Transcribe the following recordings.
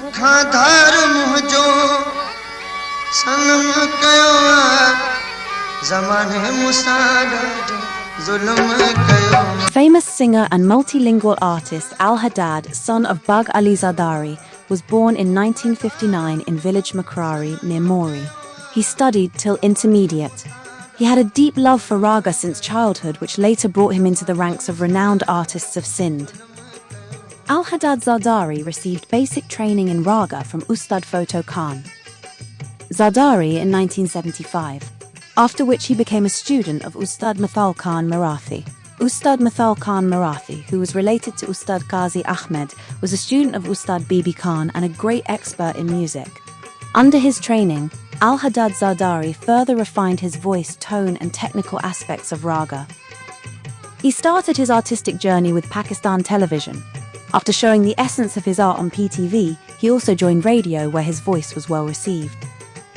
मुखाधार मुहजो सनम कयो ज़माने मुसाद जुल्म कयो. Famous singer and multilingual artist Alhaddad, son of Bug Ali Zardari, was born in 1959 in village Makrari near Mori. He studied till intermediate. He had a deep love for raga since childhood, which later brought him into the ranks of renowned artists of Sindh. Alhaddad Zardari received basic training in raga from Ustad Photo Khan Zardari in 1975, after which he became a student of Ustad Mithal Khan Marathi. Ustad Mithal Khan Marathi, who was related to Ustad Qazi Ahmed, was a student of Ustad Bibi Khan and a great expert in music. Under his training, Alhaddad Zardari further refined his voice, tone and technical aspects of raga. He started his artistic journey with Pakistan television. After showing the essence of his art on PTV, he also joined radio, where his voice was well received.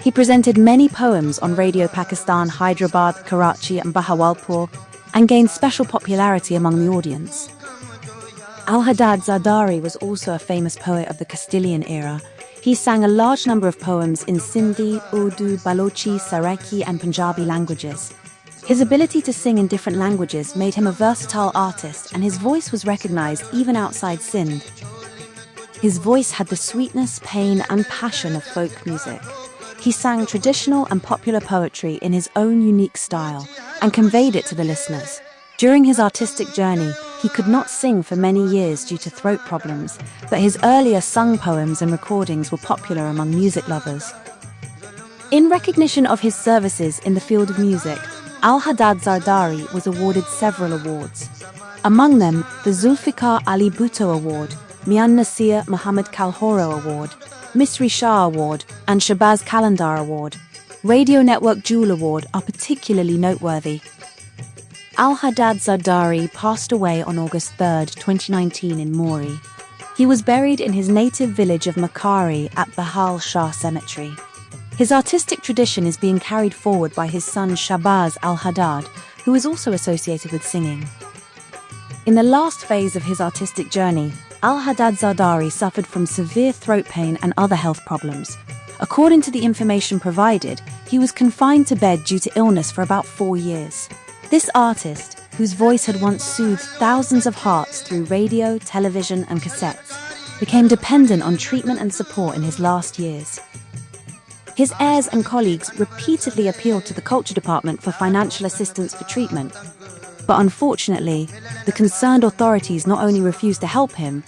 He presented many poems on Radio Pakistan Hyderabad, Karachi and Bahawalpur, and gained special popularity among the audience. Alhaddad Zardari was also a famous poet of the Castilian era. He sang a large number of poems in Sindhi, Urdu, Balochi, Seraiki and Punjabi languages. His ability to sing in different languages made him a versatile artist, and his voice was recognized even outside Sindh. His voice had the sweetness, pain and passion of folk music. He sang traditional and popular poetry in his own unique style and conveyed it to the listeners. During his artistic journey, he could not sing for many years due to throat problems, but his earlier sung poems and recordings were popular among music lovers. In recognition of his services in the field of music, Alhaddad Zardari was awarded several awards. Among them, the Zulfikar Ali Bhutto Award, Mian Nasir Muhammad Kalhoro Award, Misri Shah Award and Shabazz Kalandar Award. Radio Network Jewel Award are particularly noteworthy. Alhaddad Zardari passed away on August 3, 2019 in Mori. He was buried in his native village of Makari at Bahal Shah Cemetery. His artistic tradition is being carried forward by his son Shabazz Alhaddad, who is also associated with singing. In the last phase of his artistic journey, Alhaddad Zardari suffered from severe throat pain and other health problems. According to the information provided, he was confined to bed due to illness for about 4 years. This artist, whose voice had once soothed thousands of hearts through radio, television and cassettes, became dependent on treatment and support in his last years. His heirs and colleagues repeatedly appealed to the culture department for financial assistance for treatment. But unfortunately, the concerned authorities not only refused to help him,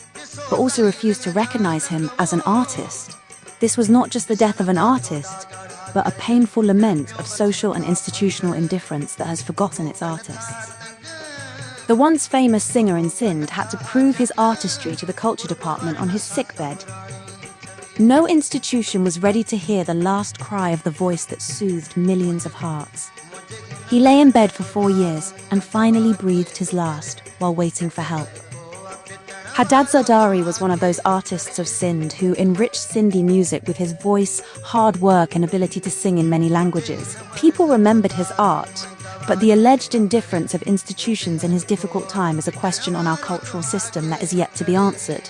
but also refused to recognize him as an artist. This was not just the death of an artist, but a painful lament of social and institutional indifference that has forgotten its artists. The once famous singer in Sindh had to prove his artistry to the culture department on his sickbed. No institution was ready to hear the last cry of the voice that soothed millions of hearts. He lay in bed for 4 years and finally breathed his last while waiting for help. Alhaddad Zardari was one of those artists of Sindh who enriched Sindhi music with his voice, hard work and ability to sing in many languages. People remembered his art, but the alleged indifference of institutions in his difficult time is a question on our cultural system that is yet to be answered.